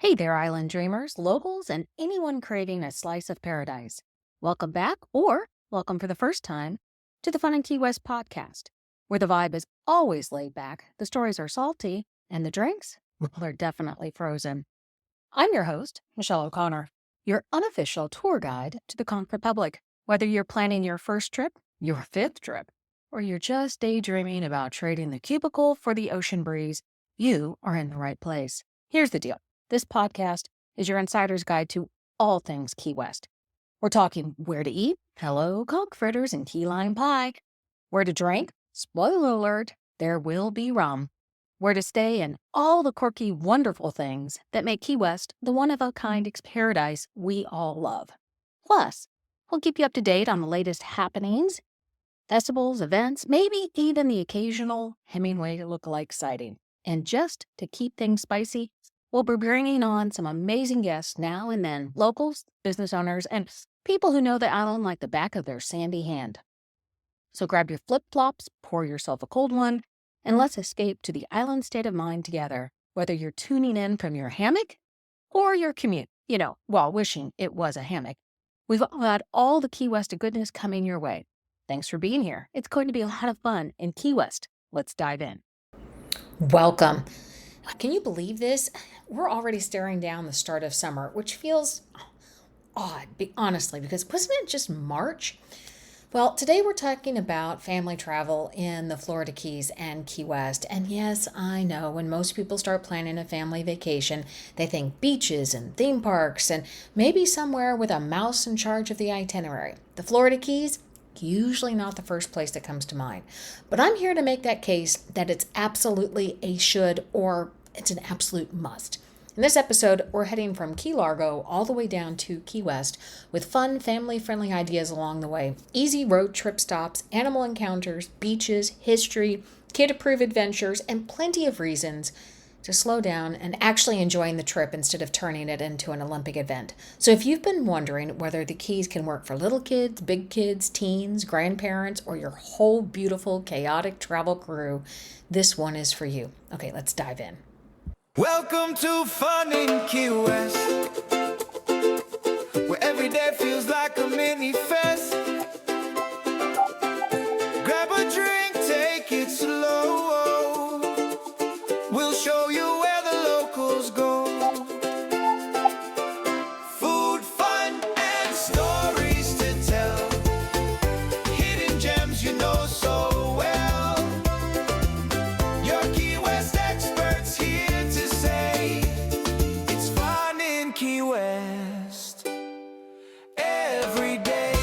Hey there, island dreamers, locals, and anyone craving a slice of paradise. Welcome back, or welcome for the first time, to the Fun and Key West podcast, where the vibe is always laid back, the stories are salty, and the drinks, well, they're definitely frozen. I'm your host, Michelle O'Connor, your unofficial tour guide to the Conquered Public. Whether you're planning your first trip, your fifth trip, or you're just daydreaming about trading the cubicle for the ocean breeze, you are in the right place. Here's the deal. This podcast is your insider's guide to all things Key West. We're talking where to eat, hello, conch fritters and key lime pie, where to drink, spoiler alert, there will be rum, where to stay, and all the quirky, wonderful things that make Key West the one-of-a-kind paradise we all love. Plus, we'll keep you up to date on the latest happenings, festivals, events, maybe even the occasional Hemingway lookalike sighting. And just to keep things spicy, we'll be bringing on some amazing guests now and then, locals, business owners, and people who know the island like the back of their sandy hand. So grab your flip-flops, pour yourself a cold one, and let's escape to the island state of mind together, whether you're tuning in from your hammock or your commute, while wishing it was a hammock. We've got all the Key West goodness coming your way. Thanks for being here. It's going to be a lot of fun in Key West. Let's dive in. Welcome. Can you believe this? We're already staring down the start of summer, which feels odd, honestly, because wasn't it just March? Well, today we're talking about family travel in the Florida Keys and Key West. And yes, I know when most people start planning a family vacation, they think beaches and theme parks and maybe somewhere with a mouse in charge of the itinerary. The Florida Keys? Usually not the first place that comes to mind. But I'm here to make that case that it's absolutely a should, or it's an absolute must. In this episode, we're heading from Key Largo all the way down to Key West with fun, family-friendly ideas along the way. Easy road trip stops, animal encounters, beaches, history, kid-approved adventures, and plenty of reasons to slow down and actually enjoying the trip instead of turning it into an Olympic event. So if you've been wondering whether the Keys can work for little kids, big kids, teens, grandparents, or your whole beautiful, chaotic travel crew, this one is for you. Okay, let's dive in. Welcome to Fun in Key West, where every day feels like a mini fest. Grab a drink, take it slow. We'll show you where the locals go. Food, fun, and stories to tell. Hidden gems you know so well. Your Key West experts here to say it's fun in Key West every day.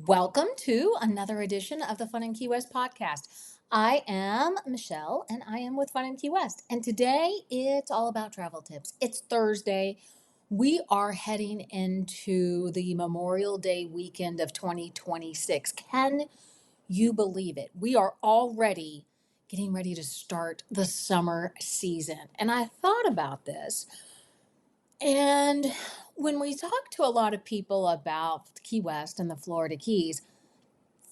Welcome to another edition of the Fun in Key West podcast. I am Michelle, and I am with Fun in Key West. And today, it's all about travel tips. It's Thursday. We are heading into the Memorial Day weekend of 2026. Can you believe it? We are already getting ready to start the summer season. And I thought about this. And when we talk to a lot of people about Key West and the Florida Keys,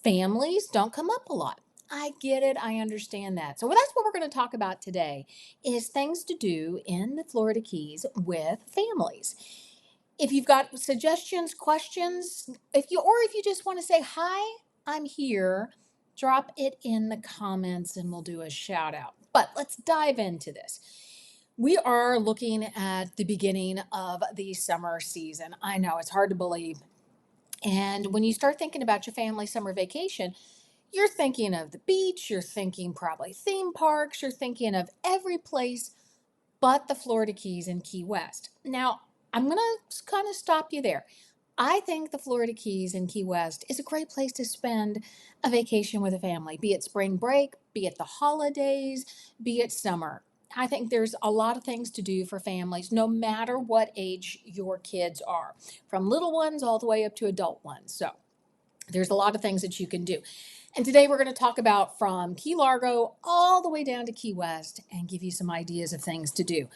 families don't come up a lot. I get it. I understand that. So that's what we're going to talk about today is things to do in the Florida Keys with families. If you've got suggestions, questions, if you just want to say hi, I'm here, drop it in the comments and we'll do a shout out. But let's dive into this. We are looking at the beginning of the summer season. I know it's hard to believe. And when you start thinking about your family summer vacation, you're thinking of the beach, you're thinking probably theme parks, you're thinking of every place but the Florida Keys and Key West. Now, I'm going to kind of stop you there. I think the Florida Keys and Key West is a great place to spend a vacation with a family, be it spring break, be it the holidays, be it summer. I think there's a lot of things to do for families, no matter what age your kids are, from little ones all the way up to adult ones. So there's a lot of things that you can do. And today we're going to talk about from Key Largo all the way down to Key West and give you some ideas of things to do.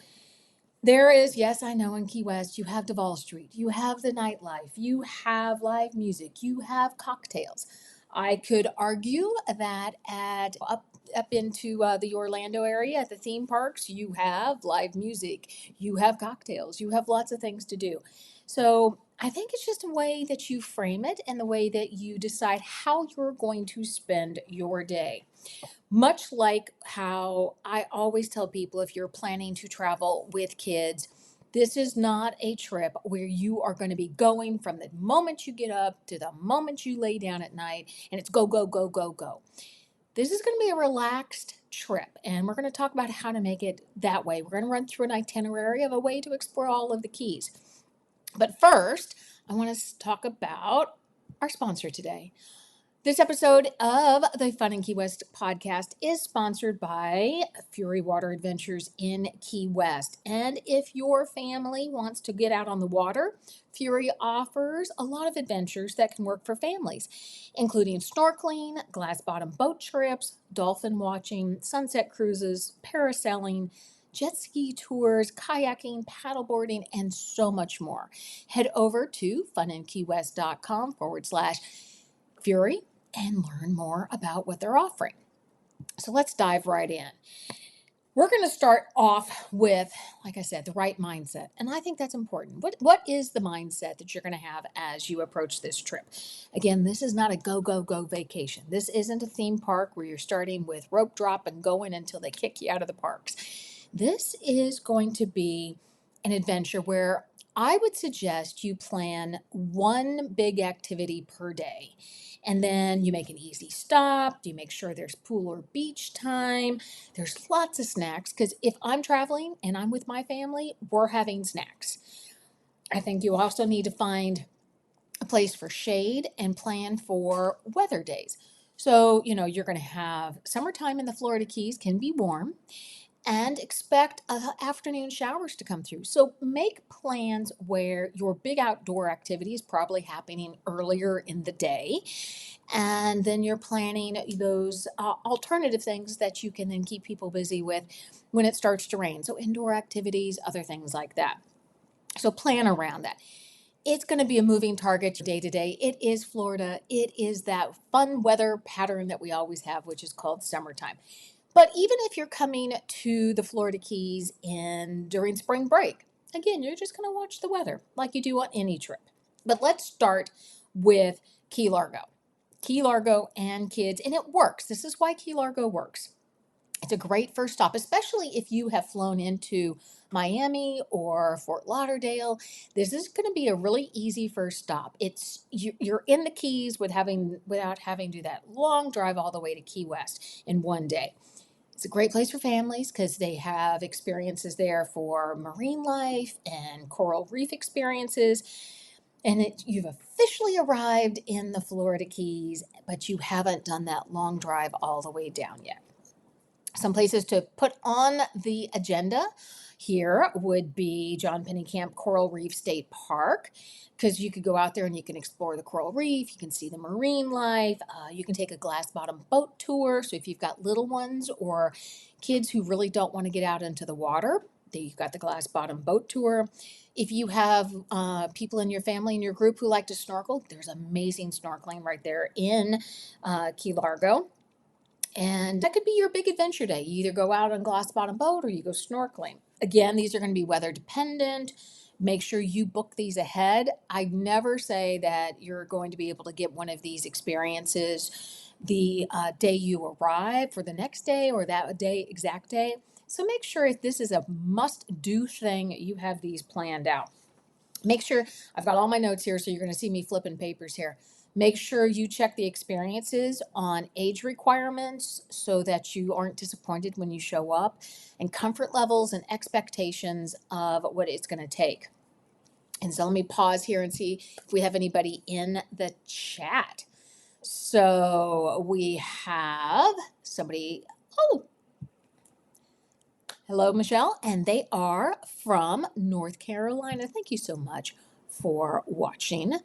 There is, yes, I know in Key West, you have Duval Street, you have the nightlife, you have live music, you have cocktails. I could argue that at up into the Orlando area at the theme parks, you have live music, you have cocktails, you have lots of things to do. So I think it's just a way that you frame it and the way that you decide how you're going to spend your day. Much like how I always tell people, if you're planning to travel with kids, this is not a trip where you are going to be going from the moment you get up to the moment you lay down at night and it's go, go, go, go, go. This is going to be a relaxed trip, and we're going to talk about how to make it that way. We're going to run through an itinerary of a way to explore all of the keys. But first, I want to talk about our sponsor today. This episode of the Fun in Key West podcast is sponsored by Fury Water Adventures in Key West. And if your family wants to get out on the water, Fury offers a lot of adventures that can work for families, including snorkeling, glass bottom boat trips, dolphin watching, sunset cruises, parasailing, jet ski tours, kayaking, paddleboarding, and so much more. Head over to FunInKeyWest.com/Fury and learn more about what they're offering. So let's dive right in. We're going to start off with, like I said, the right mindset. And I think that's important. What is the mindset that you're going to have as you approach this trip? Again, this is not a go, go, go vacation. This isn't a theme park where you're starting with rope drop and going until they kick you out of the parks. This is going to be an adventure where I would suggest you plan one big activity per day. And then you make an easy stop. You make sure there's pool or beach time. There's lots of snacks, because if I'm traveling and I'm with my family, we're having snacks. I think you also need to find a place for shade and plan for weather days. So, you're going to have summertime in the Florida Keys can be warm, and expect afternoon showers to come through. So make plans where your big outdoor activity is probably happening earlier in the day. And then you're planning those alternative things that you can then keep people busy with when it starts to rain. So indoor activities, other things like that. So plan around that. It's going to be a moving target day to day. It is Florida. It is that fun weather pattern that we always have, which is called summertime. But even if you're coming to the Florida Keys during spring break, again, you're just going to watch the weather like you do on any trip. But let's start with Key Largo. Key Largo and kids, and it works. This is why Key Largo works. It's a great first stop, especially if you have flown into Miami or Fort Lauderdale. This is going to be a really easy first stop. You're in the Keys without having to do that long drive all the way to Key West in one day. It's a great place for families because they have experiences there for marine life and coral reef experiences. And you've officially arrived in the Florida Keys, but you haven't done that long drive all the way down yet. Some places to put on the agenda here would be John Pennekamp Coral Reef State Park, because you could go out there and you can explore the coral reef, you can see the marine life, you can take a glass bottom boat tour. So if you've got little ones or kids who really don't want to get out into the water, you've got the glass bottom boat tour. If you have people in your family, in your group who like to snorkel, there's amazing snorkeling right there in Key Largo. And that could be your big adventure day. You either go out on a glass bottom boat or you go snorkeling. Again, these are going to be weather dependent. Make sure you book these ahead. I never say that you're going to be able to get one of these experiences the day you arrive for the next day or that exact day. So make sure if this is a must-do thing, you have these planned out. Make sure, I've got all my notes here, so you're going to see me flipping papers here. Make sure you check the experiences on age requirements so that you aren't disappointed when you show up, and comfort levels and expectations of what it's going to take. And so let me pause here and see if we have anybody in the chat. So we have somebody, hello, Michelle, and they are from North Carolina. Thank you so much for watching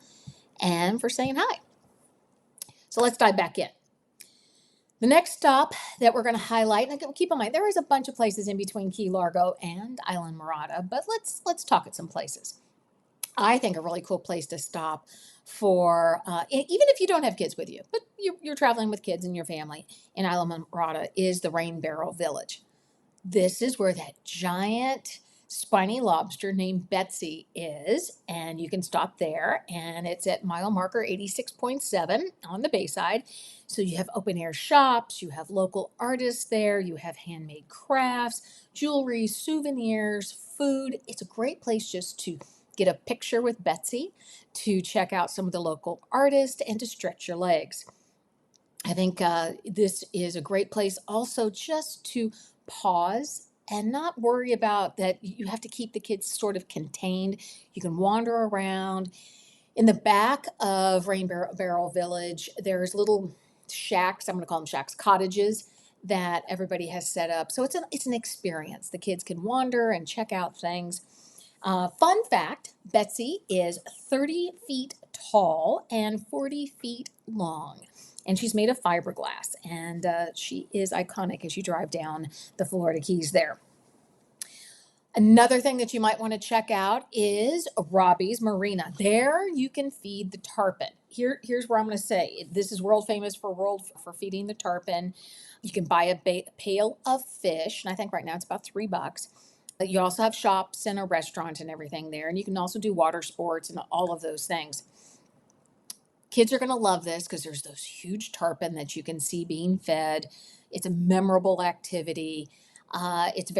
and for saying hi. So let's dive back in. The next stop that we're going to highlight, and keep in mind there is a bunch of places in between Key Largo and Island Murata, but let's talk at some places. I think a really cool place to stop for, even if you don't have kids with you, but you're traveling with kids and your family in Island Murata, is the Rain Barrel Village. This is where that giant spiny lobster named Betsy is, and you can stop there, and it's at mile marker 86.7 on the Bayside. So you have open air shops, you have local artists there, you have handmade crafts, jewelry, souvenirs, food. It's a great place just to get a picture with Betsy, to check out some of the local artists, and to stretch your legs. I think this is a great place also just to pause and not worry about that you have to keep the kids sort of contained. You can wander around. In the back of Barrel Village, there's little shacks, I'm going to call them shacks, cottages that everybody has set up. So it's an experience. The kids can wander and check out things. Fun fact, Betsy is 30 feet tall and 40 feet long. And she's made of fiberglass, and she is iconic as you drive down the Florida Keys there. Another thing that you might want to check out is Robbie's Marina. There you can feed the tarpon. Here's where I'm going to say this is world famous for feeding the tarpon. You can buy a pail of fish, and I think right now it's about $3. You also have shops and a restaurant and everything there, and you can also do water sports and all of those things. Kids are going to love this because there's those huge tarpon that you can see being fed. It's a memorable activity. It's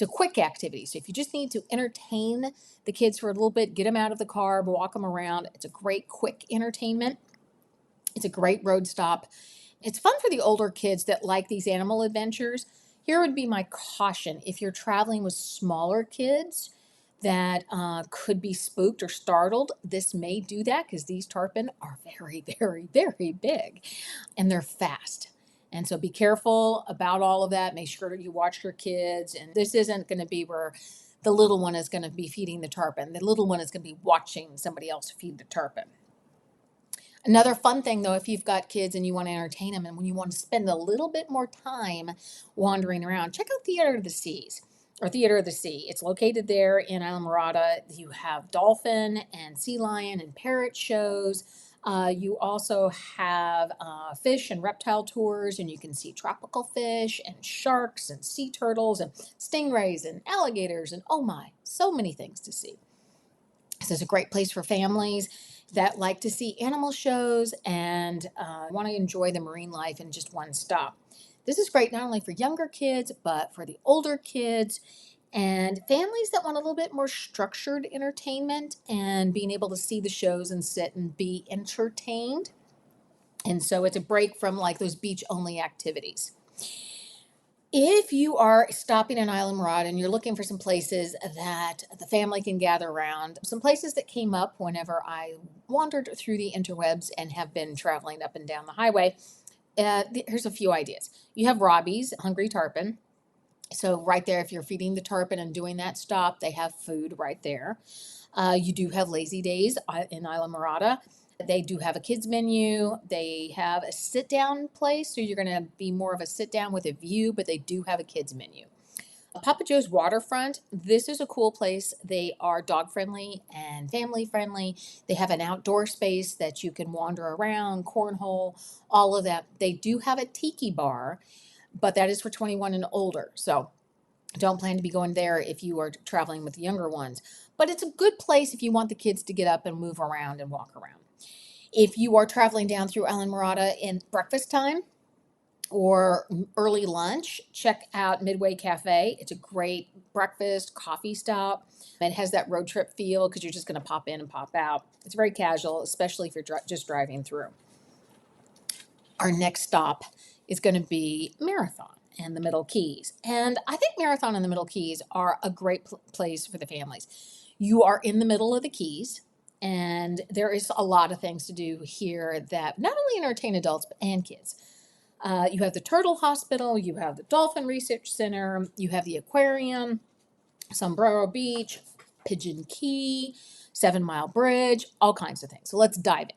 a quick activity. So if you just need to entertain the kids for a little bit, get them out of the car, walk them around. It's a great quick entertainment. It's a great road stop. It's fun for the older kids that like these animal adventures. Here would be my caution. If you're traveling with smaller kids that could be spooked or startled, this may do that because these tarpon are very, very, very big and they're fast. And so be careful about all of that. Make sure that you watch your kids. And this isn't going to be where the little one is going to be feeding the tarpon. The little one is going to be watching somebody else feed the tarpon. Another fun thing, though, if you've got kids and you want to entertain them and when you want to spend a little bit more time wandering around, check out Theater of the Seas. Or Theater of the Sea. It's located there in Island Murata. You have dolphin and sea lion and parrot shows. You also have fish and reptile tours, and you can see tropical fish and sharks and sea turtles and stingrays and alligators and oh my, so many things to see. This is a great place for families that like to see animal shows and want to enjoy the marine life in just one stop. This is great not only for younger kids, but for the older kids and families that want a little bit more structured entertainment and being able to see the shows and sit and be entertained. And so it's a break from like those beach only activities. If you are stopping in Island Murata and you're looking for some places that the family can gather around, some places that came up whenever I wandered through the interwebs and have been traveling up and down the highway, here's a few ideas. You have Robbie's Hungry Tarpon. So right there, if you're feeding the tarpon and doing that stop, they have food right there. You do have Lazy Days in Isla Mirada. They do have a kids menu. They have a sit-down place, so you're going to be more of a sit-down with a view, but they do have a kids menu. Papa Joe's Waterfront, this is a cool place. They are dog-friendly and family-friendly. They have an outdoor space that you can wander around, cornhole, all of that. They do have a tiki bar, but that is for 21 and older. So don't plan to be going there if you are traveling with younger ones. But it's a good place if you want the kids to get up and move around and walk around. If you are traveling down through Island Mirada in breakfast time or early lunch, check out Midway Cafe. It's a great breakfast, coffee stop. It has that road trip feel because you're just going to pop in and pop out. It's very casual, especially if you're just driving through. Our next stop is going to be Marathon and the Middle Keys. And I think Marathon and the Middle Keys are a great place for the families. You are in the middle of the Keys, and there is a lot of things to do here that not only entertain adults and kids. You have the Turtle Hospital, you have the Dolphin Research Center, you have the aquarium, Sombrero Beach, Pigeon Key, 7 Mile Bridge, all kinds of things. So let's dive in.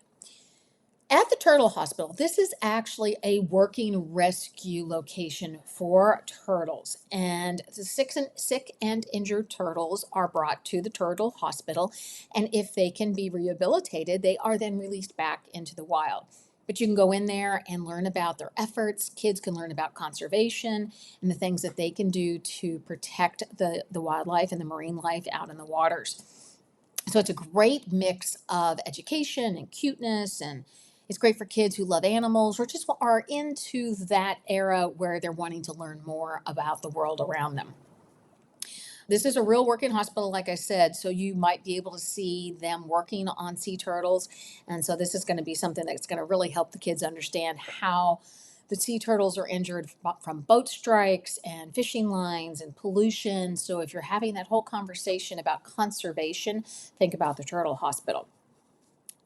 At the Turtle Hospital, this is actually a working rescue location for turtles. And the sick and injured turtles are brought to the Turtle Hospital. And if they can be rehabilitated, they are then released back into the wild. But you can go in there and learn about their efforts. Kids can learn about conservation and the things that they can do to protect the wildlife and the marine life out in the waters. So it's a great mix of education and cuteness, and it's great for kids who love animals or just are into that era where they're wanting to learn more about the world around them. This is a real working hospital, like I said, so you might be able to see them working on sea turtles. And so this is going to be something that's going to really help the kids understand how the sea turtles are injured from boat strikes and fishing lines and pollution. So if you're having that whole conversation about conservation, think about the Turtle Hospital.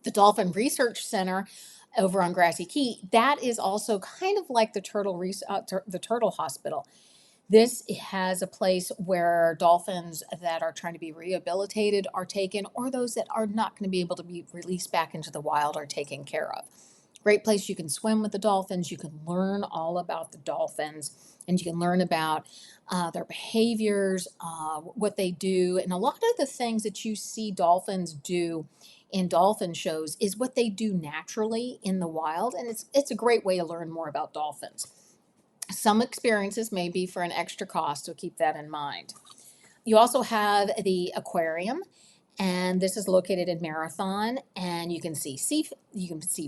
The Dolphin Research Center over on Grassy Key, that is also kind of like the Turtle Hospital. This has a place where dolphins that are trying to be rehabilitated are taken, or those that are not going to be able to be released back into the wild are taken care of. Great place you can swim with the dolphins. You can learn all about the dolphins, and you can learn about their behaviors, what they do. And a lot of the things that you see dolphins do in dolphin shows is what they do naturally in the wild. And it's a great way to learn more about dolphins. Some experiences may be for an extra cost, so keep that in mind. You also have the aquarium, and this is located in Marathon, and you can see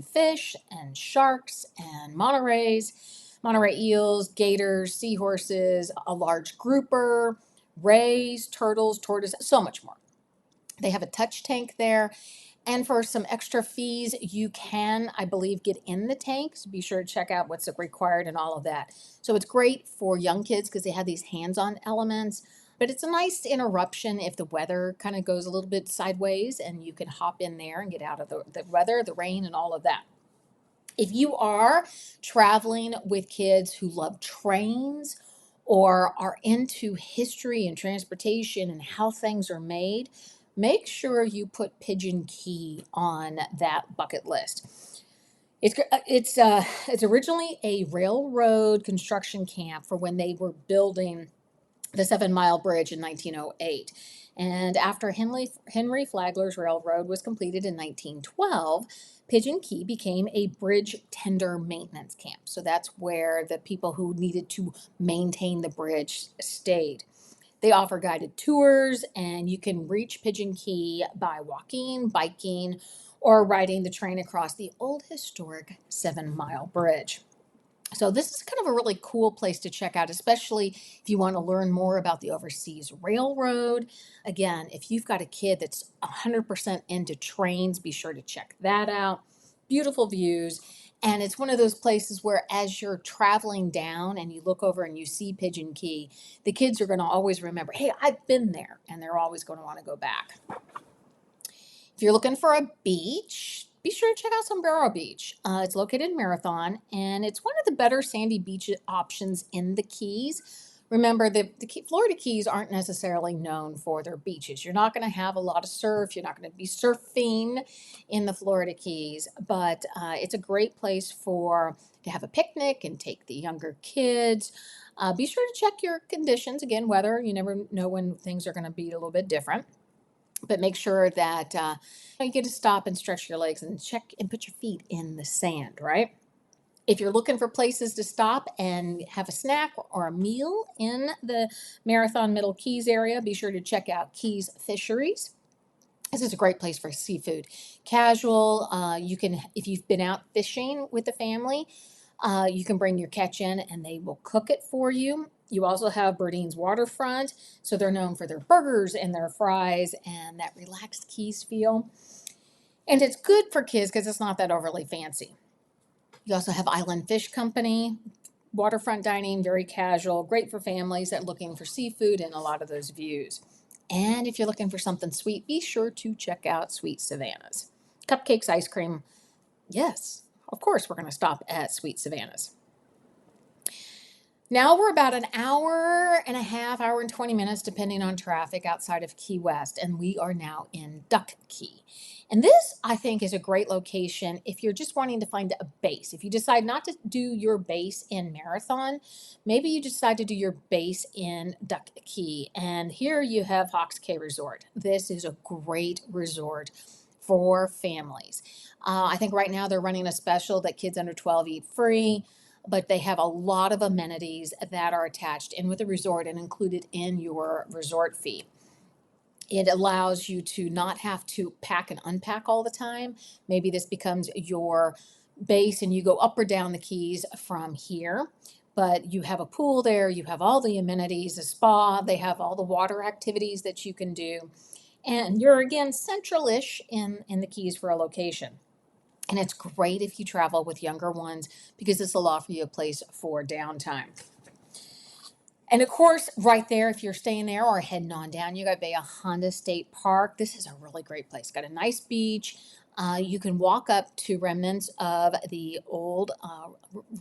fish and sharks and Monterey eels, gators, seahorses, a large grouper, rays, turtles, tortoises, so much more. They have a touch tank there. And for some extra fees, you can, I believe, get in the tank. So be sure to check out what's required and all of that. So it's great for young kids because they have these hands-on elements. But it's a nice interruption if the weather kind of goes a little bit sideways, and you can hop in there and get out of the weather, the rain, and all of that. If you are traveling with kids who love trains or are into history and transportation and how things are made, make sure you put Pigeon Key on that bucket list. It's originally a railroad construction camp for when they were building the 7 Mile Bridge in 1908. And after Henry Flagler's railroad was completed in 1912, Pigeon Key became a bridge tender maintenance camp. So that's where the people who needed to maintain the bridge stayed. They offer guided tours, and you can reach Pigeon Key by walking, biking, or riding the train across the old historic 7 Mile Bridge. So this is kind of a really cool place to check out, especially if you want to learn more about the Overseas Railroad. Again, if you've got a kid that's 100% into trains, be sure to check that out. Beautiful views. And it's one of those places where as you're traveling down and you look over and you see Pigeon Key, the kids are going to always remember, hey, I've been there, and they're always going to want to go back. If you're looking for a beach, be sure to check out Sombrero Beach. It's located in Marathon, and it's one of the better sandy beach options in the Keys. Remember, the Florida Keys aren't necessarily known for their beaches. You're not going to have a lot of surf. You're not going to be surfing in the Florida Keys, but it's a great place to have a picnic and take the younger kids. Be sure to check your conditions. Again, weather, you never know when things are going to be a little bit different. But make sure that you get to stop and stretch your legs and check and put your feet in the sand, right? If you're looking for places to stop and have a snack or a meal in the Marathon Middle Keys area, be sure to check out Keys Fisheries. This is a great place for seafood. Casual, you can, if you've been out fishing with the family, you can bring your catch in and they will cook it for you. You also have Burdine's Waterfront, so they're known for their burgers and their fries and that relaxed Keys feel. And it's good for kids because it's not that overly fancy. You also have Island Fish Company, waterfront dining, very casual, great for families that are looking for seafood and a lot of those views. And if you're looking for something sweet, be sure to check out Sweet Savannah's. Cupcakes, ice cream. Yes, of course, we're going to stop at Sweet Savannah's. Now we're about an hour and a half, hour and 20 minutes, depending on traffic outside of Key West, and we are now in Duck Key. And this, I think, is a great location if you're just wanting to find a base. If you decide not to do your base in Marathon, maybe you decide to do your base in Duck Key. And here you have Hawks Cay Resort. This is a great resort for families. I think right now they're running a special that kids under 12 eat free, but they have a lot of amenities that are attached in with the resort and included in your resort fee. It allows you to not have to pack and unpack all the time. Maybe this becomes your base and you go up or down the Keys from here. But you have a pool there, you have all the amenities, a spa, they have all the water activities that you can do. And you're again central-ish in the Keys for a location. And it's great if you travel with younger ones because this will offer you a place for downtime. And of course, right there, if you're staying there or heading on down, you got Bay Honda State Park. This is a really great place. Got a nice beach. You can walk up to remnants of the old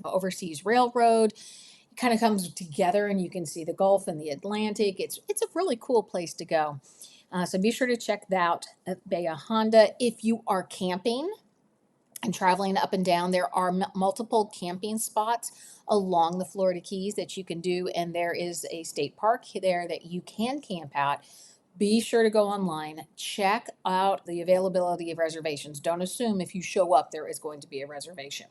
overseas railroad. It kind of comes together, and you can see the Gulf and the Atlantic. It's a really cool place to go. So be sure to check that out at Bay Honda. If you are camping and traveling up and down, there are multiple camping spots along the Florida Keys that you can do, and there is a state park there that you can camp out. Be sure to go online, check out the availability of reservations. Don't assume if you show up there is going to be a reservation.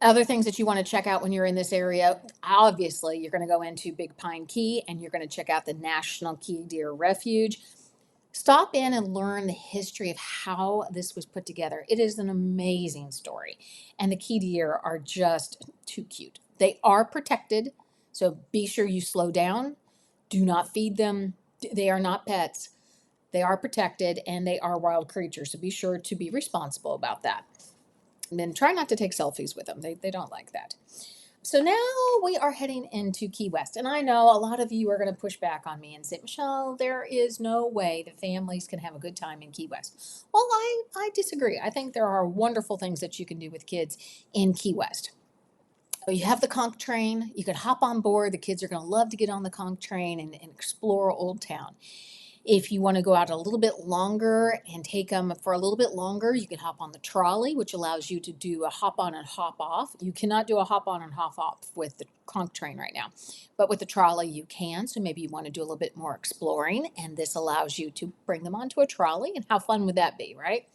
Other things that you want to check out when you're in this area, obviously you're going to go into Big Pine Key and you're going to check out the National Key Deer Refuge. Stop in and learn the history of how this was put together. It is an amazing story. And the key deer are just too cute. They are protected, so be sure you slow down. Do not feed them. They are not pets. They are protected and they are wild creatures, so be sure to be responsible about that. And then try not to take selfies with them. They don't like that. So now we are heading into Key West. And I know a lot of you are going to push back on me and say, Michelle, there is no way the families can have a good time in Key West. Well, I disagree. I think there are wonderful things that you can do with kids in Key West. You have the conch train. You could hop on board. The kids are going to love to get on the conch train and explore Old Town. If you want to go out a little bit longer and take them for a little bit longer, you can hop on the trolley, which allows you to do a hop on and hop off. You cannot do a hop on and hop off with the conch train right now, but with the trolley you can. So maybe you want to do a little bit more exploring, and this allows you to bring them onto a trolley. And how fun would that be, right?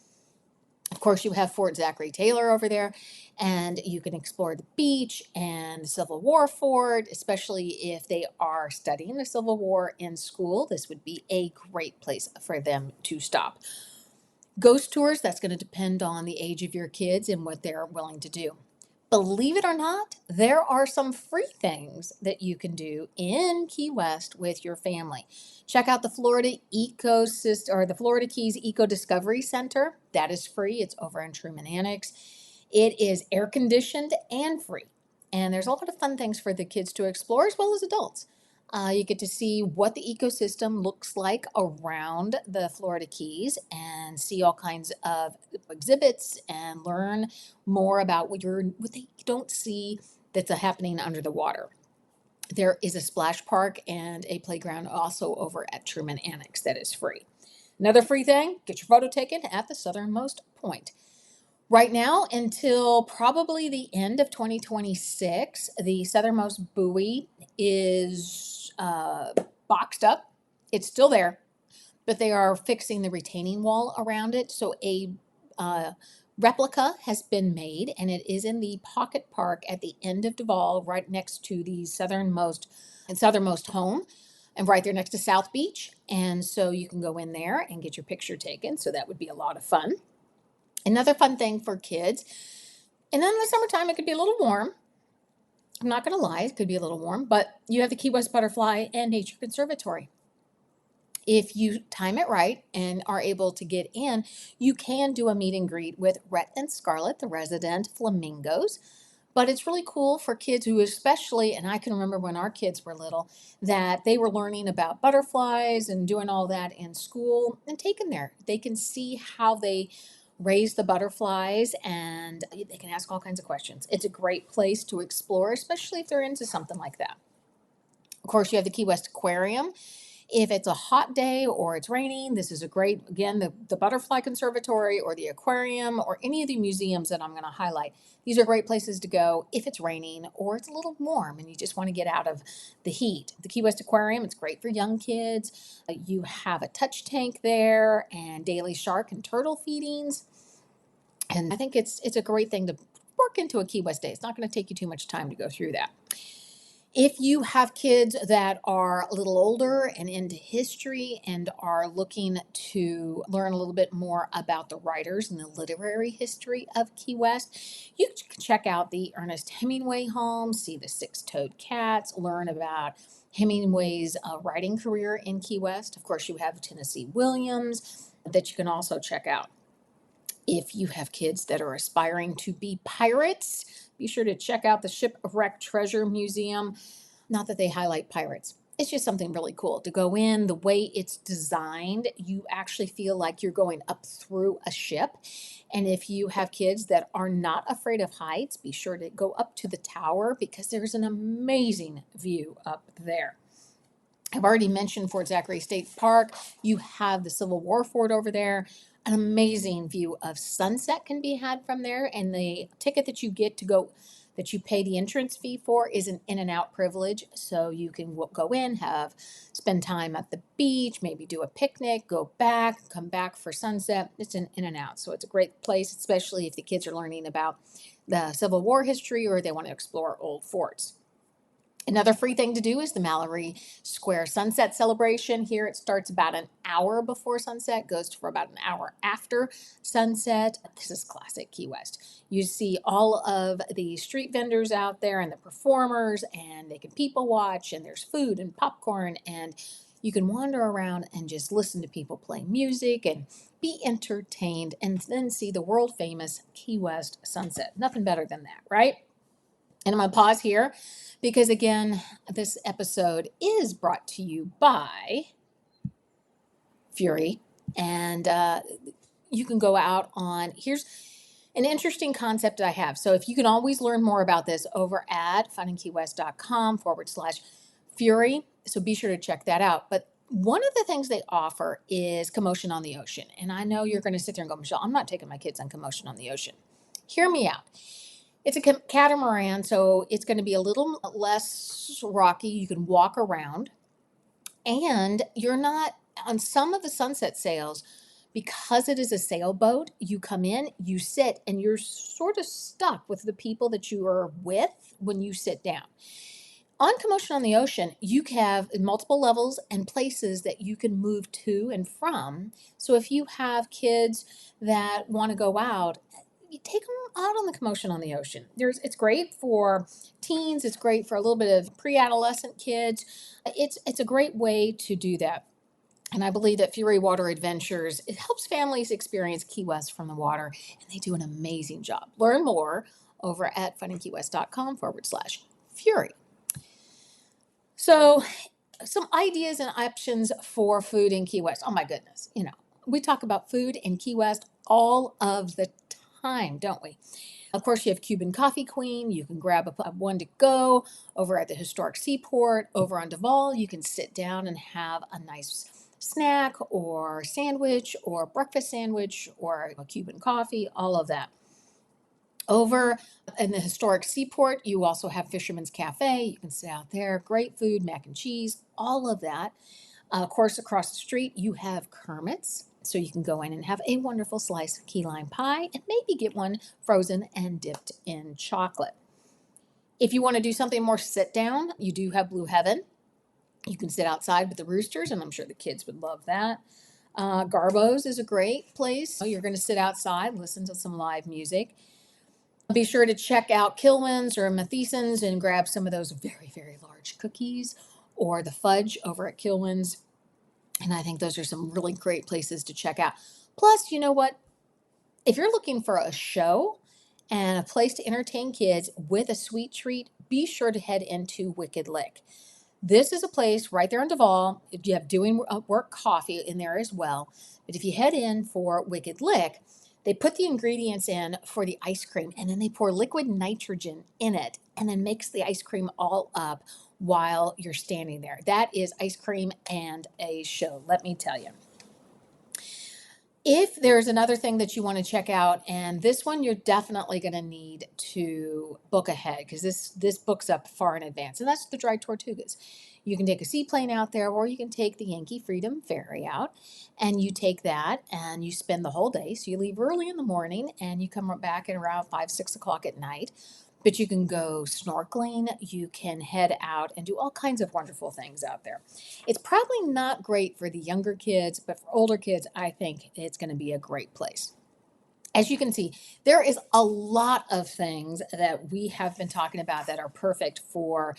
Of course, you have Fort Zachary Taylor over there, and you can explore the beach and the Civil War fort, especially if they are studying the Civil War in school. This would be a great place for them to stop. Ghost tours, that's going to depend on the age of your kids and what they're willing to do. Believe it or not, there are some free things that you can do in Key West with your family. Check out the Florida Ecosystem or the Florida Keys Eco Discovery Center. That is free. It's over in Truman Annex. It is air conditioned and free. And there's a lot of fun things for the kids to explore as well as adults. You get to see what the ecosystem looks like around the Florida Keys and see all kinds of exhibits and learn more about what they don't see that's happening under the water. There is a splash park and a playground also over at Truman Annex that is free. Another free thing, get your photo taken at the southernmost point. Right now, until probably the end of 2026, the southernmost buoy is boxed up. It's still there, but they are fixing the retaining wall around it. So a replica has been made, and it is in the Pocket Park at the end of Duval, right next to the southernmost home, and right there next to South Beach. And so you can go in there and get your picture taken. So that would be a lot of fun. Another fun thing for kids, and then in the summertime, it could be a little warm. I'm not going to lie, it could be a little warm, but you have the Key West Butterfly and Nature Conservatory. If you time it right and are able to get in, you can do a meet and greet with Rhett and Scarlett, the resident flamingos. But it's really cool for kids who especially, and I can remember when our kids were little, that they were learning about butterflies and doing all that in school and taken there. They can see how they raise the butterflies, and they can ask all kinds of questions. It's a great place to explore, especially if they're into something like that. Of course, you have the Key West Aquarium. If it's a hot day or it's raining, this is a great, again, the Butterfly Conservatory or the aquarium or any of the museums that I'm going to highlight. These are great places to go if it's raining or it's a little warm and you just want to get out of the heat. The Key West Aquarium, it's great for young kids. You have a touch tank there and daily shark and turtle feedings. And I think it's a great thing to work into a Key West day. It's not going to take you too much time to go through that. If you have kids that are a little older and into history and are looking to learn a little bit more about the writers and the literary history of Key West, you can check out the Ernest Hemingway home, see the six-toed cats, learn about Hemingway's writing career in Key West. Of course, you have Tennessee Williams that you can also check out. If you have kids that are aspiring to be pirates, be sure to check out the Shipwreck Treasure Museum. Not that they highlight pirates. It's just something really cool to go in. The way it's designed, you actually feel like you're going up through a ship. And if you have kids that are not afraid of heights, be sure to go up to the tower because there's an amazing view up there. I've already mentioned Fort Zachary State Park. You have the Civil War fort over there. An amazing view of sunset can be had from there. And the ticket that you get to go, that you pay the entrance fee for, is an in and out privilege. So you can go in, spend time at the beach, maybe do a picnic, go back, come back for sunset. It's an in and out. So it's a great place, especially if the kids are learning about the Civil War history or they want to explore old forts. Another free thing to do is the Mallory Square Sunset Celebration. Here it starts about an hour before sunset, goes for about an hour after sunset. This is classic Key West. You see all of the street vendors out there and the performers, and they can people watch, and there's food and popcorn, and you can wander around and just listen to people play music and be entertained, and then see the world famous Key West sunset. Nothing better than that, right? And I'm going to pause here because, again, this episode is brought to you by Fury. And you can go out on, here's an interesting concept that I have. So if you can always learn more about this over at FunInKeyWest.com/Fury. So be sure to check that out. But one of the things they offer is Commotion on the Ocean. And I know you're going to sit there and go, Michelle, I'm not taking my kids on Commotion on the Ocean. Hear me out. It's a catamaran, so it's going to be a little less rocky. You can walk around, and you're not on some of the sunset sails, because it is a sailboat. You come in, you sit, and you're sort of stuck with the people that you are with when you sit down. On Commotion on the Ocean, you have multiple levels and places that you can move to and from. So if you have kids that want to go out, you take them out on the Commotion on the Ocean. It's great for teens. It's great for a little bit of pre-adolescent kids. It's a great way to do that. And I believe that Fury Water Adventures, it helps families experience Key West from the water, and they do an amazing job. Learn more over at FunInKeyWest.com/Fury. So some ideas and options for food in Key West. Oh my goodness. We talk about food in Key West all of the time, don't we? Of course, you have Cuban Coffee Queen. You can grab one to go over at the historic seaport. Over on Duval, you can sit down and have a nice snack or sandwich or breakfast sandwich or a Cuban coffee, all of that. Over in the historic seaport, you also have Fisherman's Cafe. You can sit out there. Great food, mac and cheese, all of that. Of course, across the street, you have Kermit's. So you can go in and have a wonderful slice of key lime pie and maybe get one frozen and dipped in chocolate. If you want to do something more sit down, you do have Blue Heaven. You can sit outside with the roosters, and I'm sure the kids would love that. Garbo's is a great place. You're going to sit outside, listen to some live music. Be sure to check out Kilwin's or Matheson's and grab some of those very, very large cookies or the fudge over at Kilwin's. And I think those are some really great places to check out. Plus, you know what? If you're looking for a show and a place to entertain kids with a sweet treat, be sure to head into Wicked Lick. This is a place right there in Duval. You have Doing Work Coffee in there as well. But if you head in for Wicked Lick, They put the ingredients in for the ice cream, and then they pour liquid nitrogen in it and then mix the ice cream all up while you're standing there. That is ice cream and a show, let me tell you. If there's another thing that you want to check out, and this one you're definitely going to need to book ahead because this books up far in advance, and that's the dried tortugas. You can take a seaplane out there, or you can take the Yankee Freedom Ferry out, and you take that and you spend the whole day. So you leave early in the morning and you come back at around 5, 6 o'clock at night. But you can go snorkeling, you can head out and do all kinds of wonderful things out there. It's probably not great for the younger kids, but for older kids, I think it's going to be a great place. As you can see, there is a lot of things that we have been talking about that are perfect for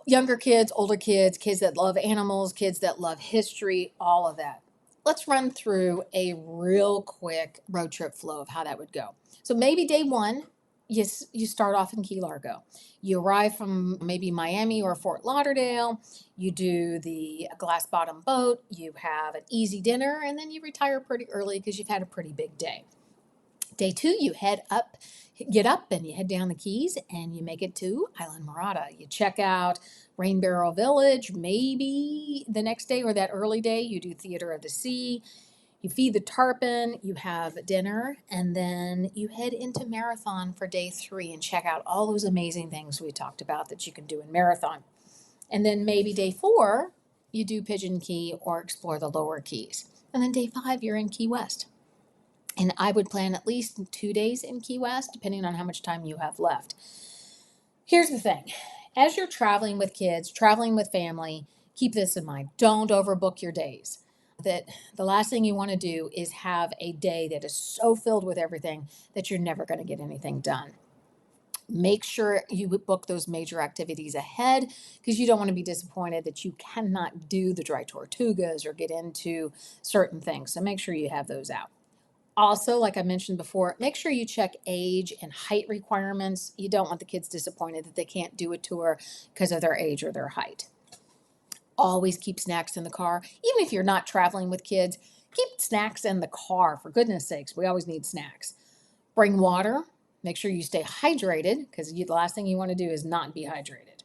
younger kids, older kids, kids that love animals, kids that love history, all of that. Let's run through a real quick road trip flow of how that would go. So maybe day one, you start off in Key Largo. You arrive from maybe Miami or Fort Lauderdale. You do the glass bottom boat. You have an easy dinner, and then you retire pretty early because you've had a pretty big day. Day two, you get up and you head down the Keys and you make it to Island Murata. You check out Rain Barrel Village. Maybe the next day or that early day, you do Theater of the Sea. You feed the tarpon, you have dinner, and then you head into Marathon for day three and check out all those amazing things we talked about that you can do in Marathon. And then maybe day four, you do Pigeon Key or explore the lower Keys. And then day five, you're in Key West. And I would plan at least 2 days in Key West, depending on how much time you have left. Here's the thing. As you're traveling with kids, traveling with family, keep this in mind. Don't overbook your days. That the last thing you want to do is have a day that is so filled with everything that you're never going to get anything done. Make sure you book those major activities ahead because you don't want to be disappointed that you cannot do the dry tortugas or get into certain things. So make sure you have those out. Also, like I mentioned before, make sure you check age and height requirements. You don't want the kids disappointed that they can't do a tour because of their age or their height. Always keep snacks in the car. Even if you're not traveling with kids, keep snacks in the car, for goodness sakes. We always need snacks. Bring water. Make sure you stay hydrated because the last thing you want to do is not be hydrated.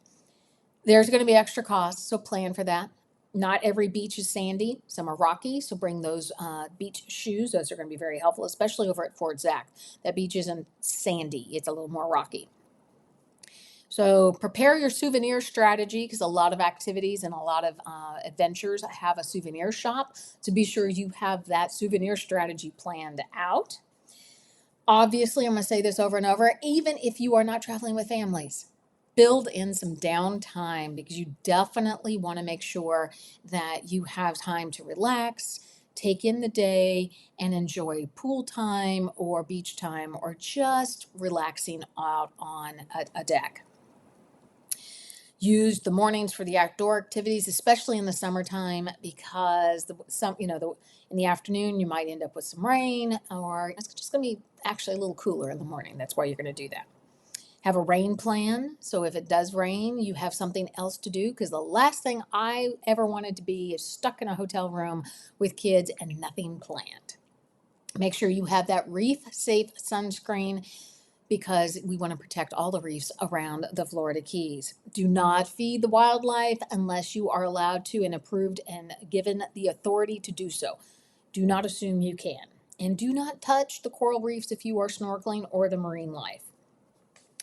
There's going to be extra costs, so plan for that. Not every beach is sandy. Some are rocky, so bring those beach shoes. Those are going to be very helpful, especially over at Fort Zac. That beach isn't sandy. It's a little more rocky. So prepare your souvenir strategy because a lot of activities and a lot of adventures have a souvenir shop. So be sure you have that souvenir strategy planned out. Obviously, I'm going to say this over and over, even if you are not traveling with families, build in some downtime because you definitely want to make sure that you have time to relax, take in the day, and enjoy pool time or beach time or just relaxing out on a deck. Use the mornings for the outdoor activities, especially in the summertime, because in the afternoon you might end up with some rain, or it's just going to be actually a little cooler in the morning. That's why you're going to do that. Have a rain plan, so if it does rain, you have something else to do, because the last thing I ever wanted to be is stuck in a hotel room with kids and nothing planned. Make sure you have that reef-safe sunscreen, because we want to protect all the reefs around the Florida Keys. Do not feed the wildlife unless you are allowed to and approved and given the authority to do so. Do not assume you can. And do not touch the coral reefs if you are snorkeling or the marine life.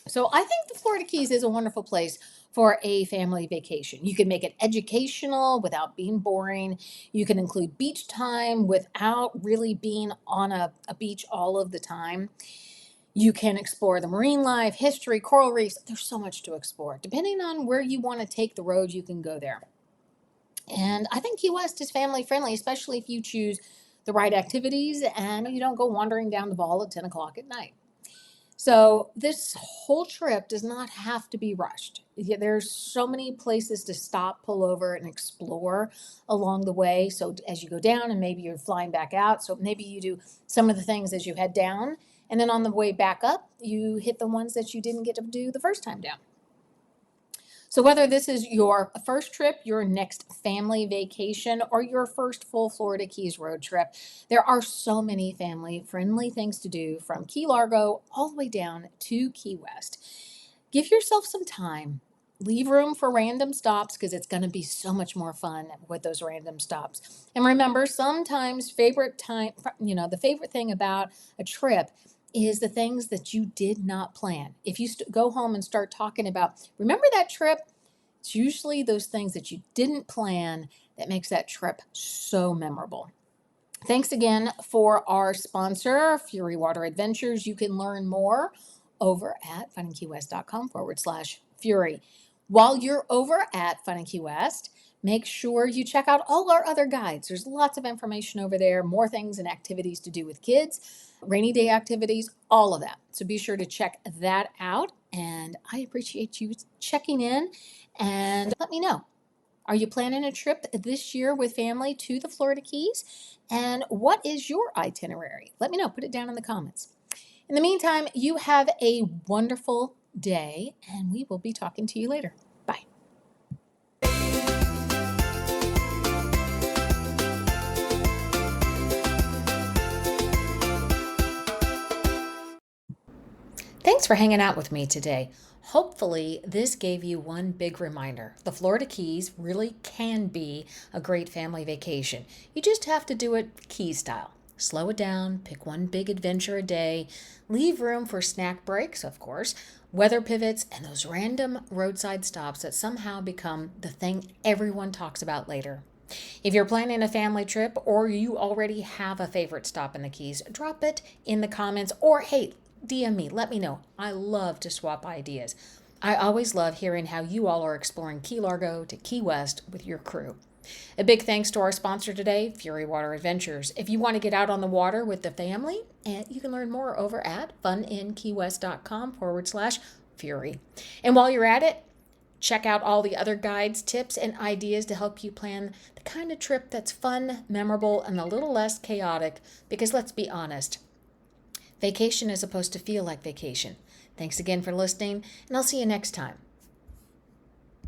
So I think the Florida Keys is a wonderful place for a family vacation. You can make it educational without being boring. You can include beach time without really being on a beach all of the time. You can explore the marine life, history, coral reefs. There's so much to explore. Depending on where you want to take the road, you can go there. And I think Key West is family friendly, especially if you choose the right activities and you don't go wandering down the ball at 10 o'clock at night. So this whole trip does not have to be rushed. There's so many places to stop, pull over, and explore along the way. So as you go down and maybe you're flying back out, so maybe you do some of the things as you head down. And then on the way back up, you hit the ones that you didn't get to do the first time down. So, whether this is your first trip, your next family vacation, or your first full Florida Keys road trip, there are so many family friendly things to do from Key Largo all the way down to Key West. Give yourself some time. Leave room for random stops because it's going to be so much more fun with those random stops. And remember, sometimes the favorite thing about a trip is the things that you did not plan. If you go home and start talking about, remember that trip? It's usually those things that you didn't plan that makes that trip so memorable. Thanks again for our sponsor, Fury Water Adventures. You can learn more over at FunInKeyWest.com/Fury. While you're over at Fun and Key West, make sure you check out all our other guides. There's lots of information over there, more things and activities to do with kids, rainy day activities, all of that. So be sure to check that out. And I appreciate you checking in and let me know. Are you planning a trip this year with family to the Florida Keys? And what is your itinerary? Let me know. Put it down in the comments. In the meantime, you have a wonderful day, and we will be talking to you later. Bye. Thanks for hanging out with me today. Hopefully, this gave you one big reminder. The Florida Keys really can be a great family vacation. You just have to do it Key style. Slow it down, pick one big adventure a day, leave room for snack breaks, of course, weather pivots, and those random roadside stops that somehow become the thing everyone talks about later. If you're planning a family trip or you already have a favorite stop in the Keys, drop it in the comments or hey, DM me, let me know. I love to swap ideas. I always love hearing how you all are exploring Key Largo to Key West with your crew. A big thanks to our sponsor today, Fury Water Adventures. If you want to get out on the water with the family, and you can learn more over at FunInKeyWest.com/Fury. And while you're at it, check out all the other guides, tips, and ideas to help you plan the kind of trip that's fun, memorable, and a little less chaotic, because let's be honest, vacation is supposed to feel like vacation. Thanks again for listening, and I'll see you next time.